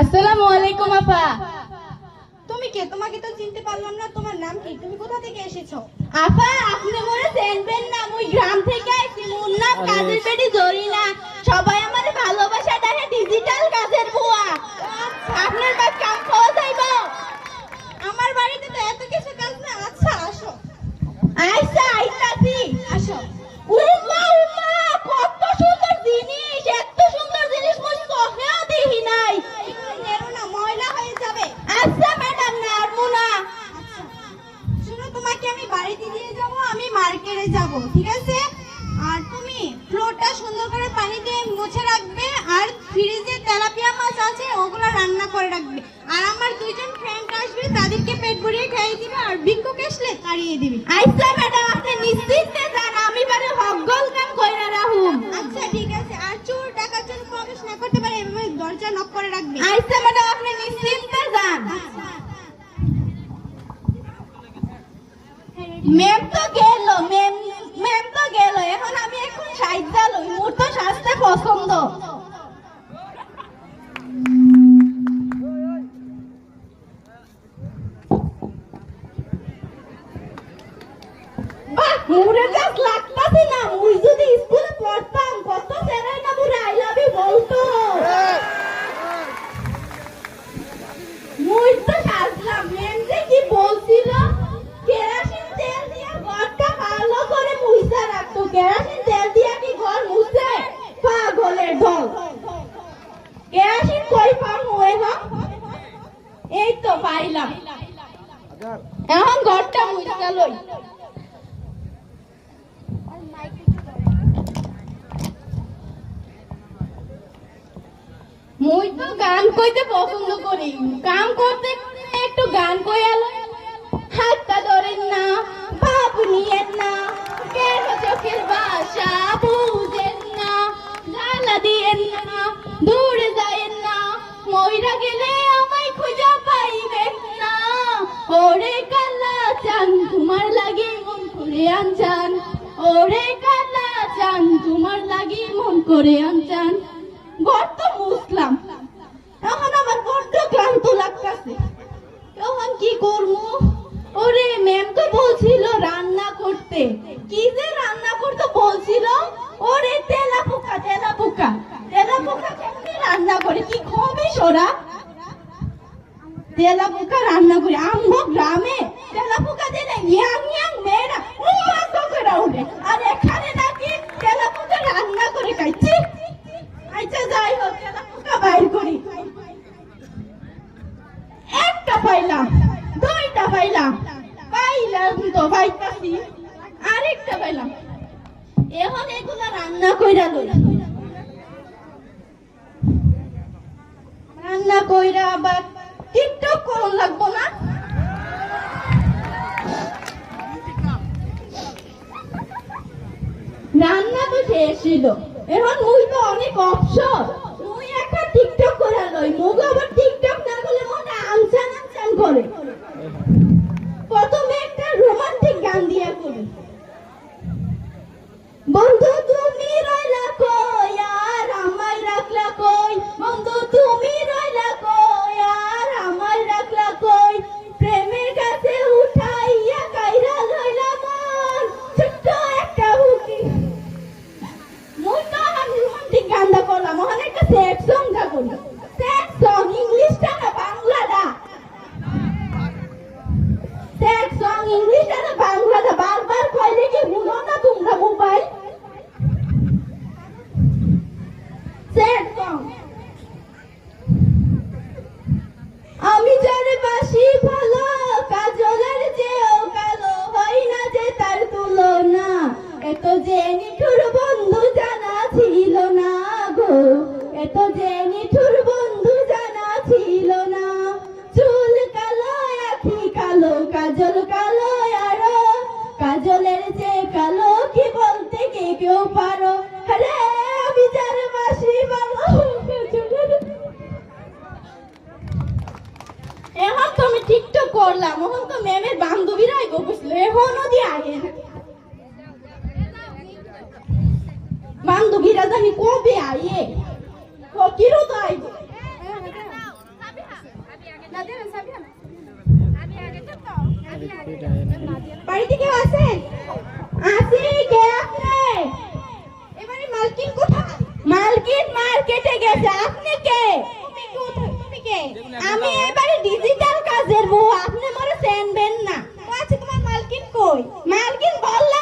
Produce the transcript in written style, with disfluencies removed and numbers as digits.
আসসালামু আলাইকুম আপা। তুমি কে? তোমাকে তো চিনতে পারলাম না। তোমার নাম কি? তুমি কোথা থেকে এসেছো? আপা আপনি মনে চেনবেন না, মুই গ্রাম থেকে আইছি। মোর নাম কাজের পেটি জরিনা। সবাই আমারে ভালোবাসা ডাকে ডিজিটাল কাজের বুয়া। আপনার বাড়ি কাম খাওয়া যাইব? আমার বাড়িতে তো এত কিছু কাজ না। আচ্ছা আসো। আচ্ছা আইতাছি। আসো। উম্মা উম্মা, কত সুন্দর জিনিস! এত সুন্দর জিনিস মুই চোখেও দেখি নাই। নেরো না, ময়লা হয়ে যাবে। আচ্ছা ম্যাডাম, নারমু না। আচ্ছা শুনো, তোমাকে আমি বাড়িতে দিয়ে যাব, আমি মার্কেটে যাব, ঠিক আছে? আর তুমি ফ্লোরটা সুন্দর করে পানি দিয়ে মুছে রাখবে, আর ফ্রিজে তেলাপিয়া মাছ আছে ওগুলো রান্না করে রাখবে। আর আমার দুইজন ফ্রেন্ড আসবে, তাদেরকে পেট ভরিয়ে খাইয়ে দিবে, আর ভিক্ষুক আসলে তাড়িয়ে দিবে। আচ্ছা ম্যাডাম, আপনি নিশ্চিন্তে যান, আমি বারে হকগল কাম কইরা রাহুম। আচ্ছা ঠিক আছে। আর চোর ডাকাত যেন প্রবেশ না করতে পারে এভাবে দরজা নক করে রাখবে। আচ্ছা ম্যাডাম, আপনি নিশ্চিন্তে যান। ম্যাম তো গেল, ম্যাম তো গেল। এখন আমি এখন সাইজা লই, মোর তো সাজতে পছন্দ। বাহ, মোরে গাছ লাগতাছে না। মুই যদি স্কুলে পড়তাম, কত ছেলেই না মোরে আই লাভ ইউ বলতো। মুই তো সাজলাম। ম্যাম যে কি বলছিল, কেরাসিন তেল দিয়ে ঘরটা ভালো করে মুছা রাখতো। কেরাসিন তেল দিয়ে কি ঘর মুছে? পাগলের ঢল। কেরাসিন কই পামু এখন? এই তো পাইলাম। এখন ঘরটা মুছা লই। মুই তো গান কইতে পছন্দ করি। কাম করতে একটু গান কইয়া লই। হাতটা ধরেন না, বাপ নিয়েন না, কেন চোখের ভাষা বুঝেন না, জ্বালা দিয়েন না, দূরে যায়েন না, মইরা গেলে আমায় খুঁজা পাইবেন না। ওরে কালা চান, তোমার লাগি মন করে আনচান। ওরে কালা চান, তোমার লাগি মন করে আনচান। বড্ড মুসলাম, এখন আমার বড্ড ক্লান্ত লাগতেছে। এখন কি করবো? ওরে ম্যাম তো বলছিল রান্না করতে। কি যে রান্না করতে বলছিল? ওরে তেলাপোকা, তেলাপোকা, তেলাপোকা কেমনে রান্না করে? কি খবিস ওরা? তেলাপোকা রান্না করে আমগো গ্রামে তেলাপোকা দিলে ইয়াং ইয়াং মেয়েরা উম্মাস করে উঠে, আর এখানে নাকি তেলাপোকা রান্না করে খাইছি। আচ্ছা যাই হোক, তেলাপোকা বাইর করি। একটা পাইলাম, দুইটা পাইলাম, পাইলাম তো পাইতাছি, আরেকটা পাইলাম। এখন এগুলো রান্না কইরা লই। রান্না কইরা আবার টিকটক করন লাগবো না? রান্না তো শেষ ছিল, এখন মুই তো অনেক অবসর। মুই একটা টিকটক করা লই। মুগ আবার টিকটক না করলে মনে আনসান আনসান করে। প্রথমে একটা রোমান্টিক গান দিয়া করি। বন্ধু তুমি রইলা কই, আর আমায় রাখলা কই? বন্ধু তুমি রইলা কই, আর আমায় রাখলা কই? প্রেমের কাছে উঠাইয়া কাইরা লইলা মন, ছোট্ট একটা বুকি। মুই তো রোমান্টিক গানটা করলাম, ওখানে একটা স্যাড সং গা করি। স্যাড সং ইংলিশটা না বাংলাটা? স্যাড সং ইংলিশটা না বাংলাটা? বারবার কইলে কি শুনো না তোমরা মোবাইল? Sad song. আমি যারে বাসি ভালো, কাজলের চেয়েও কালো, হয় না যে তার তুলনা। এত যে নিঠুর বন্ধু জানা ছিল না গো, এত যে নিঠুর বন্ধু জানা ছিল না। চুল কালো, আখি কালো, কাজল কালো আরো, কাজলের যে কালো কি বলতে কে কেউ পারো? আরে আমি যারে বাসি ভালো। এখন তো আমি টিকটক করলাম, এখন তো ম্যামের বান্ধবীরা আইব বুঝলো, এখনো দিয়ে আগে বান্ধবীরা জানি কবে আইয়ে, ফকিরও তো আইব। বাড়িতে কেউ আছেন? আসি, কে আপনি? এবারে মালকিন কোথায়? মালকিন মার্কেটে গেছে। আপনি কে? তুমি কোথায়? তুমি কে? আমি এবারে ডিজিটাল কাজের বউ, আপনি মরে চেনবেন না। ও আচ্ছা, তোমার মালকিন কই? মালকিন বললে